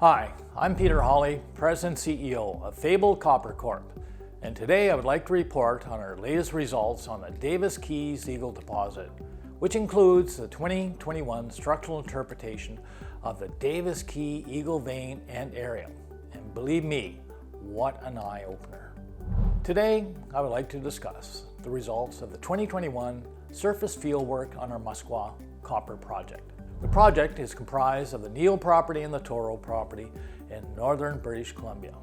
Hi, I'm Peter Hawley, President and CEO of Fabled Copper Corp, and today I would like to report on our latest results on the Davis Keays Eagle deposit, which includes the 2021 structural interpretation of the Davis Key Eagle vein and area. And believe me, what an eye-opener. Today, I would like to discuss the results of the 2021 surface fieldwork on our Muskwa Copper Project. The project is comprised of the Neil property and the Toro property in northern British Columbia.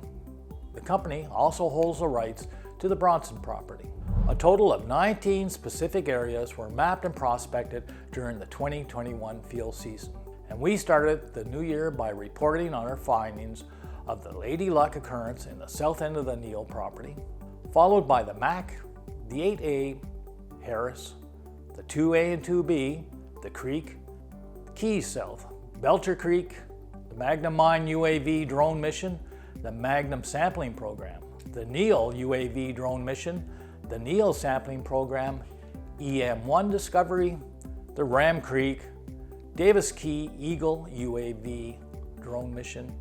The company also holds the rights to the Bronson property. A total of 19 specific areas were mapped and prospected during the 2021 field season. And we started the new year by reporting on our findings of the Lady Luck occurrence in the south end of the Neil property, followed by the Mac, the 8A, Harris, the 2A and 2B, the Creek, Keays South, Belcher Creek, the Magnum Mine UAV drone mission, the Magnum sampling program, the Neil UAV drone mission, the Neil sampling program, EM1 discovery, the Ram Creek, Davis Key Eagle UAV drone mission,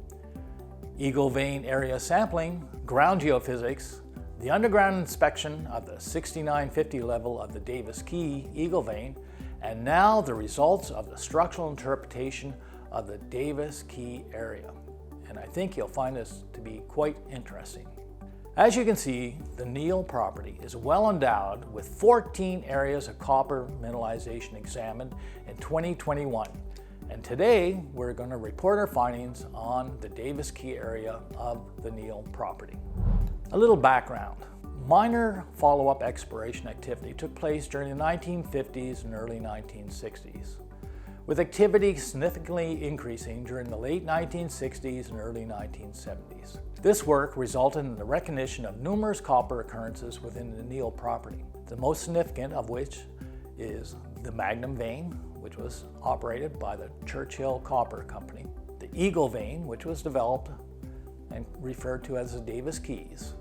Eagle vein area sampling, ground geophysics, the underground inspection of the 6950 level of the Davis Key Eagle vein, and now the results of the structural interpretation of the Davis Key area. And I think you'll find this to be quite interesting. As you can see, the Neil property is well endowed with 14 areas of copper mineralization examined in 2021. And today, we're going to report our findings on the Davis Key area of the Neil property. A little background. Minor follow-up exploration activity took place during the 1950s and early 1960s, with activity significantly increasing during the late 1960s and early 1970s. This work resulted in the recognition of numerous copper occurrences within the Neil property, the most significant of which is the Magnum vein, which was operated by the Churchill Copper Company, the Eagle vein, which was developed and referred to as the Davis Keys,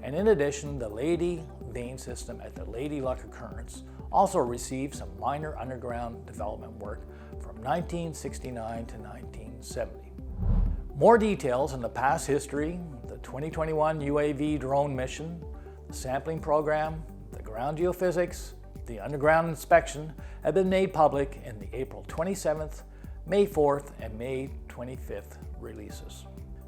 and in addition, the Lady vein system at the Lady Luck occurrence also received some minor underground development work from 1969 to 1970. More details on the past history, the 2021 UAV drone mission, the sampling program, the ground geophysics, the underground inspection have been made public in the April 27th, May 4th, and May 25th releases.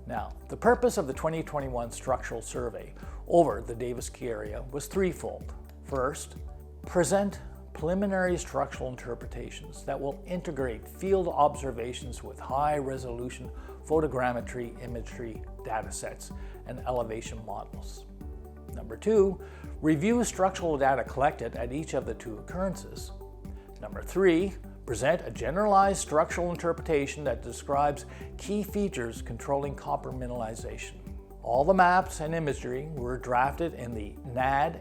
Now, the purpose of the 2021 structural survey over the Davis Key area was threefold. First, present preliminary structural interpretations that will integrate field observations with high-resolution photogrammetry imagery datasets and elevation models. Number two, review structural data collected at each of the two occurrences. Number three, present a generalized structural interpretation that describes key features controlling copper mineralization. All the maps and imagery were drafted in the NAD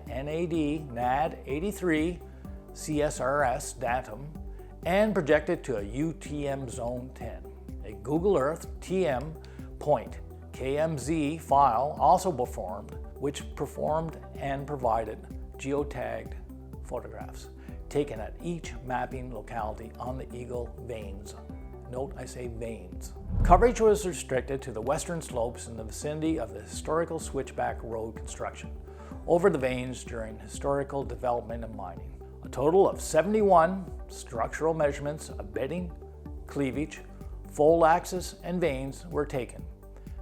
83 CSRS datum and projected to a UTM Zone 10. A Google Earth TM.KMZ file also performed, which performed and provided geotagged photographs taken at each mapping locality on the Eagle veins. Note I say veins. Coverage was restricted to the western slopes in the vicinity of the historical switchback road construction over the veins during historical development and mining. A total of 71 structural measurements of bedding, cleavage, fold axis, and veins were taken,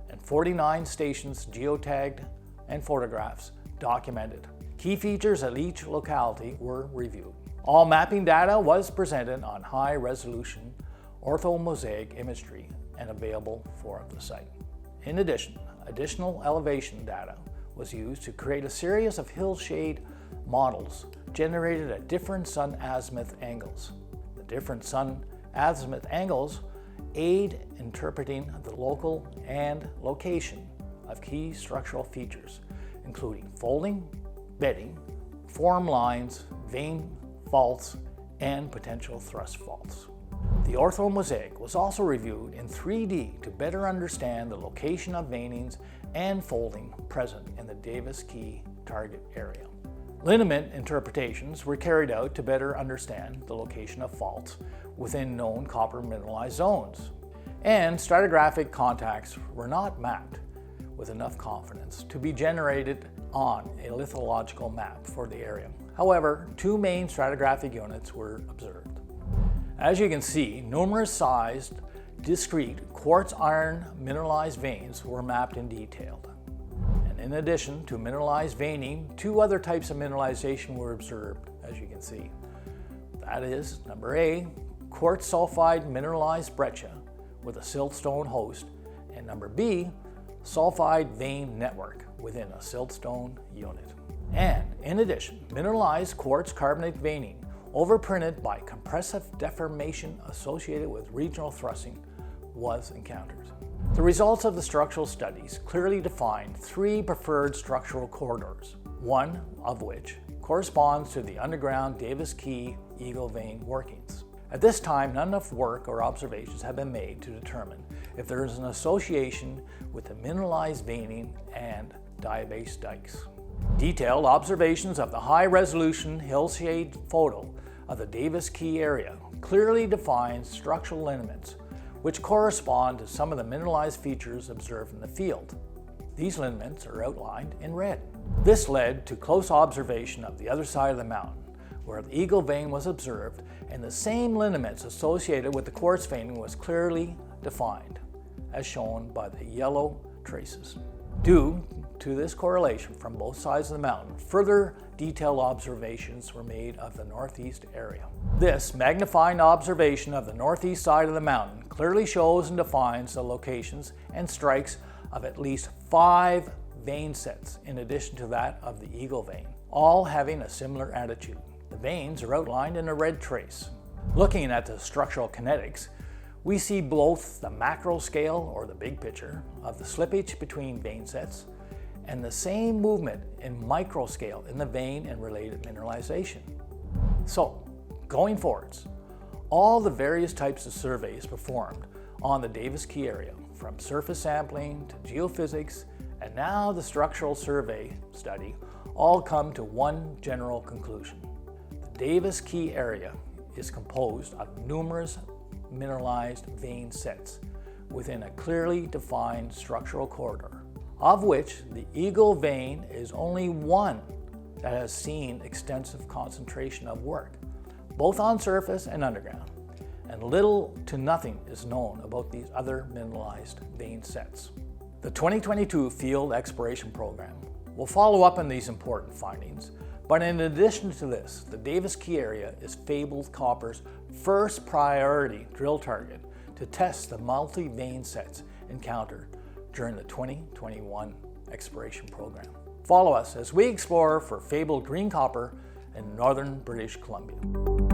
and 49 stations geotagged and photographs documented. Key features at each locality were reviewed. All mapping data was presented on high-resolution orthomosaic imagery and available for the site. In addition, additional elevation data was used to create a series of hillshade models generated at different sun azimuth angles. The different sun azimuth angles aid interpreting the local and location of key structural features, including folding, bedding, form lines, vein faults, and potential thrust faults. The orthomosaic was also reviewed in 3D to better understand the location of veinings and folding present in the Davis Key target area. Lineament interpretations were carried out to better understand the location of faults within known copper mineralized zones. and stratigraphic contacts were not mapped with enough confidence to be generated on a lithological map for the area. However, 2 main stratigraphic units were observed. As you can see, numerous sized, discrete quartz iron mineralized veins were mapped and detailed. And in addition to mineralized veining, 2 other types of mineralization were observed, as you can see. That is, number A, quartz sulfide mineralized breccia with a siltstone host, and number B, sulfide vein network within a siltstone unit. And in addition, mineralized quartz carbonate veining overprinted by compressive deformation associated with regional thrusting was encountered. The results of the structural studies clearly defined 3 preferred structural corridors, one of which corresponds to the underground Davis Key Eagle Vein workings. At this time, not enough work or observations have been made to determine if there is an association with the mineralized veining and diabase dikes. Detailed observations of the high-resolution hillshade photo of the Davis Key area clearly defines structural lineaments which correspond to some of the mineralized features observed in the field. These lineaments are outlined in red. This led to close observation of the other side of the mountain, where the Eagle Vein was observed, and the same lineaments associated with the quartz veining was clearly defined, as shown by the yellow traces. Due to this correlation from both sides of the mountain, further detailed observations were made of the northeast area. This magnifying observation of the northeast side of the mountain clearly shows and defines the locations and strikes of at least 5 vein sets in addition to that of the Eagle Vein, all having a similar attitude. The veins are outlined in a red trace. Looking at the structural kinetics, we see both the macro scale, or the big picture, of the slippage between vein sets, and the same movement in micro scale in the vein and related mineralization. So, going forwards, all the various types of surveys performed on the Davis Key area, from surface sampling to geophysics, and now the structural survey study, all come to one general conclusion. The Davis Key area is composed of numerous mineralized vein sets within a clearly defined structural corridor, of which the Eagle Vein is only one that has seen extensive concentration of work, both on surface and underground, and little to nothing is known about these other mineralized vein sets. The 2022 Field Exploration Program will follow up on these important findings, but in addition to this, the Davis Key area is Fabled Copper's first priority drill target to test the multi-vein sets encountered during the 2021 exploration program. Follow us as we explore for fabled green copper in northern British Columbia.